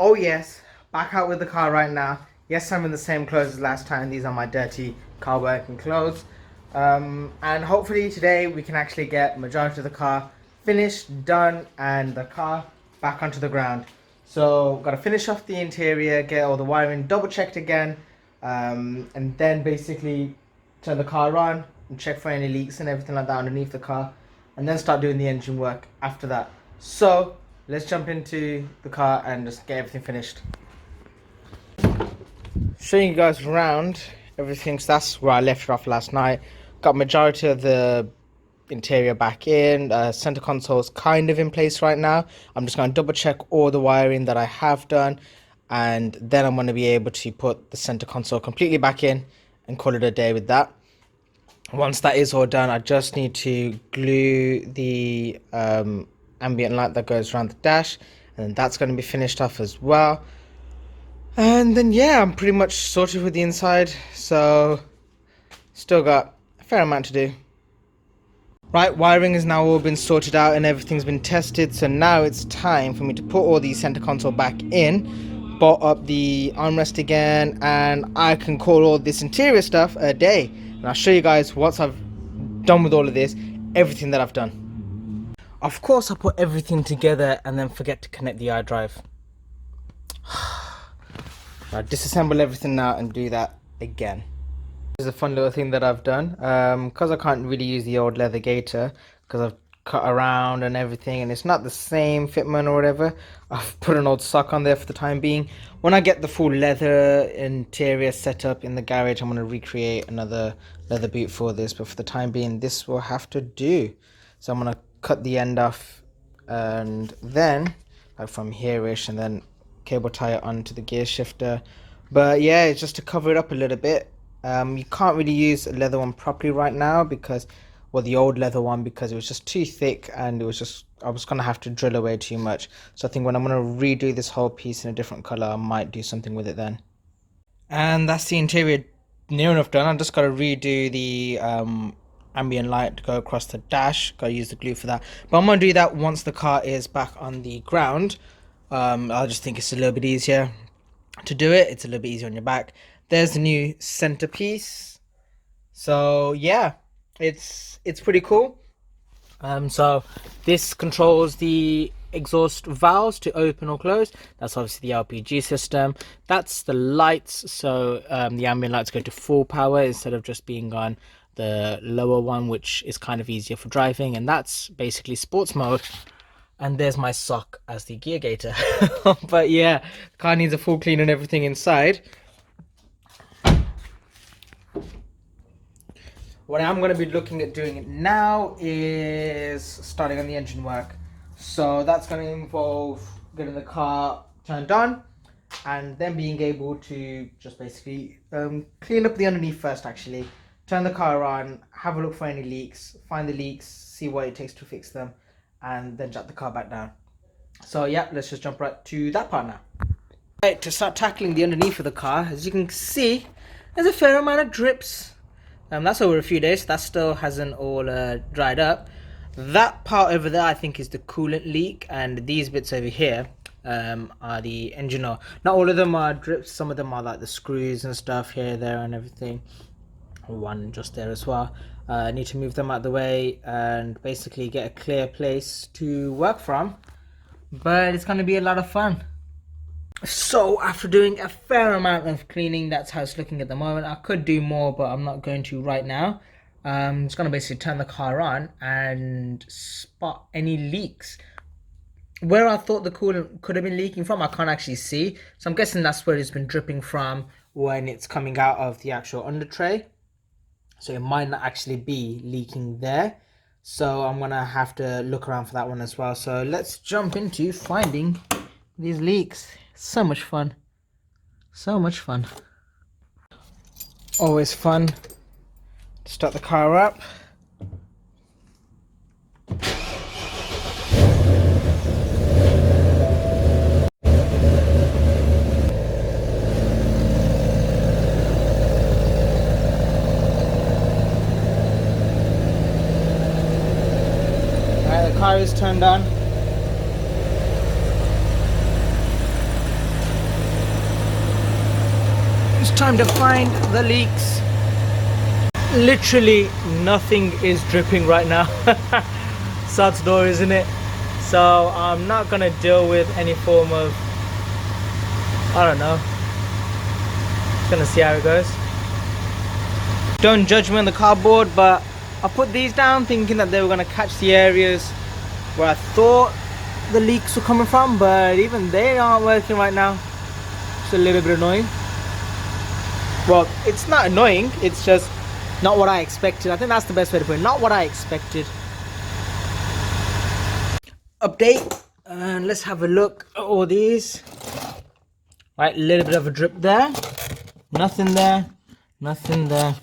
Oh yes, back out with the car right now. Yes, I'm in the same clothes as last time. These are my dirty car working clothes. And hopefully today we can actually get majority of the car finished, done, and the car back onto the ground. So got to finish off the interior, get all the wiring double checked again, and then basically turn the car on and check for any leaks and everything like that underneath the car, and then start doing the engine work after that. So let's jump into the car and just get everything finished. Showing you guys around everything. So that's where I left it off last night. Got majority of the interior back in. Center console is kind of in place right now. I'm just going to double check all the wiring that I have done, and then I'm going to be able to put the center console completely back in and call it a day with that. Once that is all done, I just need to glue the ambient light that goes around the dash, and that's going to be finished off as well. And then yeah, I'm pretty much sorted with the inside, so still got a fair amount to do. Right, wiring has now all been sorted out and everything's been tested, so now it's time for me to put all the center console back in, bolt up the armrest again, and I can call all this interior stuff a day. And I'll show you guys once I've done with all of this, everything that I've done. Of course I put everything together and then forget to connect the iDrive. I'll disassemble everything now and do that again. This is a fun little thing that I've done, because I can't really use the old leather gaiter because I've cut around and everything and it's not the same fitment or whatever. I've put an old sock on there for the time being. When I get the full leather interior set up in the garage, I'm going to recreate another leather boot for this, but for the time being this will have to do. So I'm going to cut the end off and then like from here-ish, and then cable tie it onto the gear shifter. But yeah, it's just to cover it up a little bit. You can't really use a leather one properly right now because, well, the old leather one, because it was just too thick and it was just, I was gonna have to drill away too much. So I think when I'm gonna redo this whole piece in a different color, I might do something with it then. And that's the interior near enough done. I just gotta redo the ambient light to go across the dash. Gotta use the glue for that, but I'm gonna do that once the car is back on the ground. I just think it's a little bit easier to do it. It's a little bit easier on your back. There's the new centerpiece. So yeah, it's pretty cool. So this controls the exhaust valves to open or close. That's obviously the LPG system. That's the lights. So the ambient lights go to full power instead of just being on the lower one, which is kind of easier for driving. And that's basically sports mode. And there's my sock as the gear gaiter. But yeah, the car needs a full clean and everything inside. What I'm going to be looking at doing now is starting on the engine work. So that's going to involve getting the car turned on and then being able to just basically clean up the underneath first, actually. Turn the car on, have a look for any leaks, find the leaks, see what it takes to fix them, and then jack the car back down. So yeah, let's just jump right to that part now. Right, to start tackling the underneath of the car, as you can see, there's a fair amount of drips. That's over a few days. That still hasn't all dried up. That part over there I think is the coolant leak, and these bits over here are the engine oil. Not all of them are drips, some of them are like the screws and stuff here, there and everything. One just there as well. I need to move them out of the way and basically get a clear place to work from, but it's going to be a lot of fun. So after doing a fair amount of cleaning, that's how it's looking at the moment. I could do more, but I'm not going to right now. I'm just going to basically turn the car on and spot any leaks. Where I thought the coolant could have been leaking from, I can't actually see. So I'm guessing that's where it's been dripping from when it's coming out of the actual under tray. So it might not actually be leaking there. So I'm going to have to look around for that one as well. So let's jump into finding these leaks. So much fun. So much fun. Always fun to start the car up. Alright, the car is turned on. time to find the leaks. Literally nothing is dripping right now. Sad story, isn't it? So I'm not gonna deal with any form of, I don't know, just gonna see how it goes. Don't judge me on the cardboard, but I put these down thinking that they were gonna catch the areas where I thought the leaks were coming from, but even they aren't working right now. It's a little bit annoying. Well, it's not annoying, it's just not what I expected. I think that's the best way to put it. Not what I expected. Update, and let's have a look at all these. Right, a little bit of a drip there. Nothing there. Nothing there.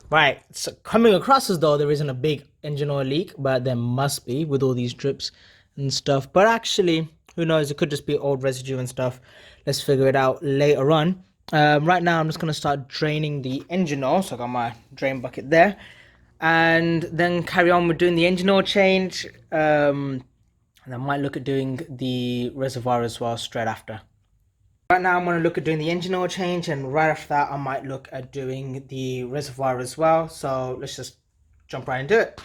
Right, so coming across as though there isn't a big engine oil leak, but there must be with all these drips and stuff. But actually, who knows? It could just be old residue and stuff. Let's figure it out later on. Right now, I'm just going to start draining the engine oil. So I got my drain bucket there. And then carry on with doing the engine oil change. And I might look at doing the reservoir as well straight after. Right now I'm going to look at doing the engine oil change, and right after that I might look at doing the reservoir as well. So let's just jump right into it.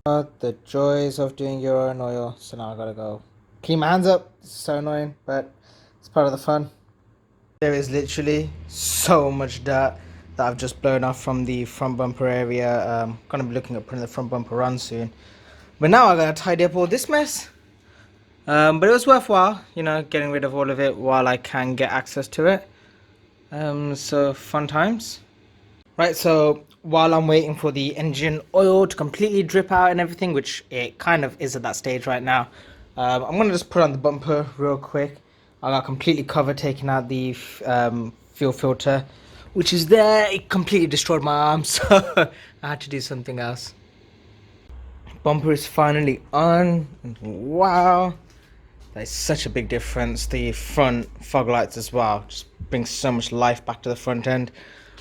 The joys of doing your own oil. So now I gotta go clean my hands up. It's so annoying, but it's part of the fun. There is literally so much dirt that I've just blown off from the front bumper area. I'm gonna be looking at putting the front bumper on soon. But now I gotta tidy up all this mess. But it was worthwhile, you know, getting rid of all of it while I can get access to it. So fun times. Right, so while I'm waiting for the engine oil to completely drip out and everything, which it kind of is at that stage right now, I'm gonna just put on the bumper real quick. I got completely covered, taking out the fuel filter, which is there. It completely destroyed my arm, so I had to do something else. Bumper is finally on, and wow. There's such a big difference. The front fog lights as well just brings so much life back to the front end.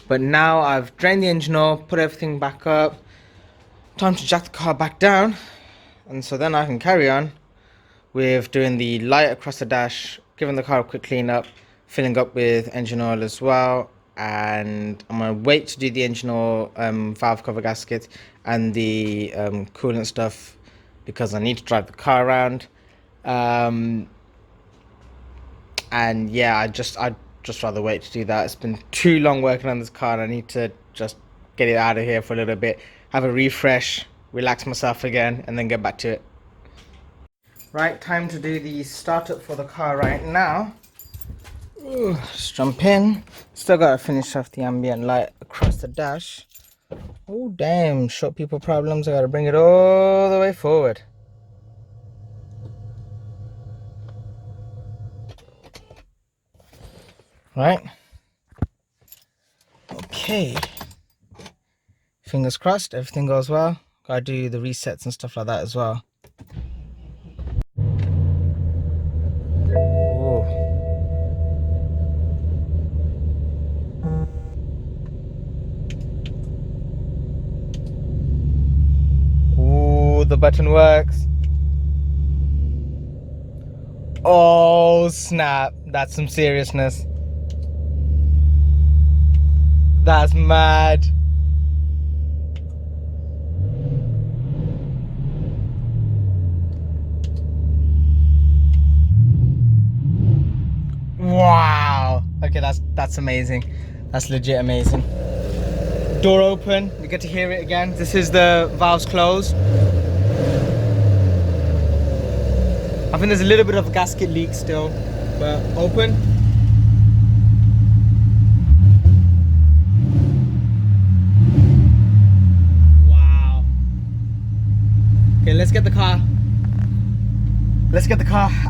But now I've drained the engine oil, put everything back up. Time to jack the car back down, and so then I can carry on with doing the light across the dash, giving the car a quick clean up, filling up with engine oil as well. And I'm gonna wait to do the engine oil valve cover gasket and the coolant stuff because I need to drive the car around. And yeah, I'd just rather wait to do that. It's been too long working on this car, and I need to just get it out of here for a little bit, have a refresh, relax myself again, and then get back to it. Right, time to do the startup for the car right now. Ooh, just jump in. Still gotta finish off the ambient light across the dash. Oh damn, short people problems. I gotta bring it all the way forward. Right, okay, fingers crossed everything goes well. Gotta do the resets and stuff like that as well. Ooh, the button works. Oh snap, that's some seriousness. That's mad. Wow. Okay, that's amazing. That's legit amazing. Door open, you get to hear it again. This is the valves closed. I think there's a little bit of a gasket leak still, but open. Okay, let's get the car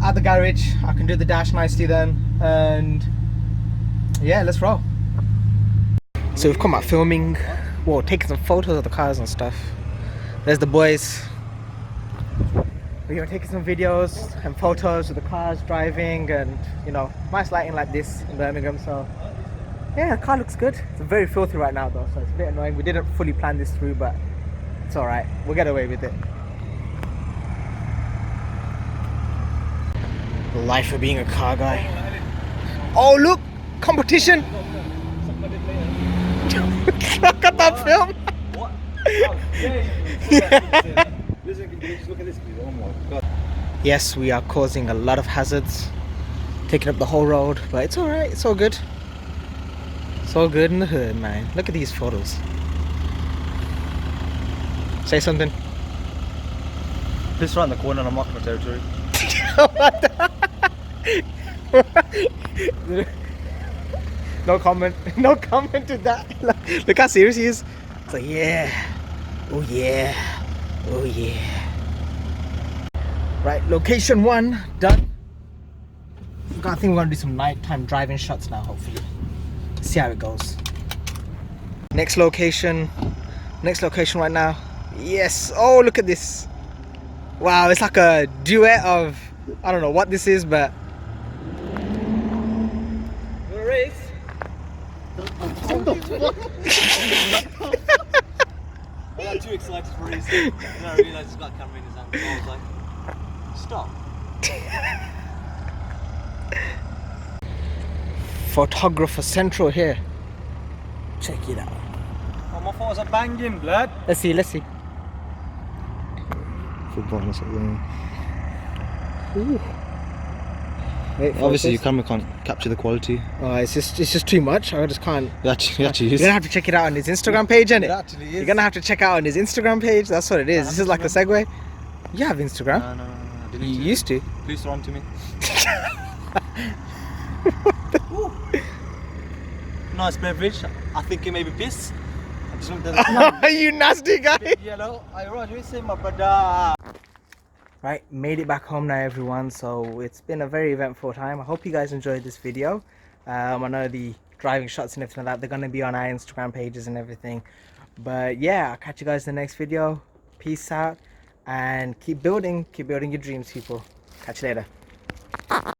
out the garage. I can do the dash nicely then, and yeah, let's roll. So we've come out filming, well, taking some photos of the cars and stuff. There's the boys. We're taking some videos and photos of the cars driving, and you know, nice lighting like this in Birmingham. So yeah, the car looks good. It's very filthy right now though, so it's a bit annoying. We didn't fully plan this through, but it's all right. We'll get away with it. The life of being a car guy. Oh look, competition. Look at that film. What? Yeah. Listen, just look at this, please. Oh my god. Yes, we are causing a lot of hazards, taking up the whole road, but it's all right. It's all good. It's all good in the hood, man. Look at these photos. Say something. This right in the corner, and I'm marking my territory. No comment. No comment to that. Look how serious he is. It's like, yeah. Oh yeah. Oh yeah. Right, location 1 done. I think we're gonna do some nighttime driving shots now, hopefully. See how it goes. Next location right now. Yes. Oh, look at this. Wow, it's like a duet of, I don't know what this is, but Race. I got too excited for racing. Then I realised he's got a camera in his hand. So I was like, stop. Photographer Central here. Check it out. Oh, my photos are banging, blood. Let's see. Ooh. Wait, Obviously, your focus. camera can't capture the quality. It's just too much. I just can't. It actually is. You're gonna have to check it out on his Instagram page, innit? It actually is. You're gonna have to check out on his Instagram page. That's what it is. This is like a segue. You have Instagram. No. You used to. Please throw on to me. Nice beverage. I think it may be piss. I just looked at the You nasty guy. yellow. I Roger, say my brother. Right, made it back home now, everyone. So it's been a very eventful time. I hope you guys enjoyed this video. I know the driving shots and everything like that, they're going to be on our Instagram pages and everything. But yeah, I'll catch you guys in the next video. Peace out and keep building your dreams, people. Catch you later.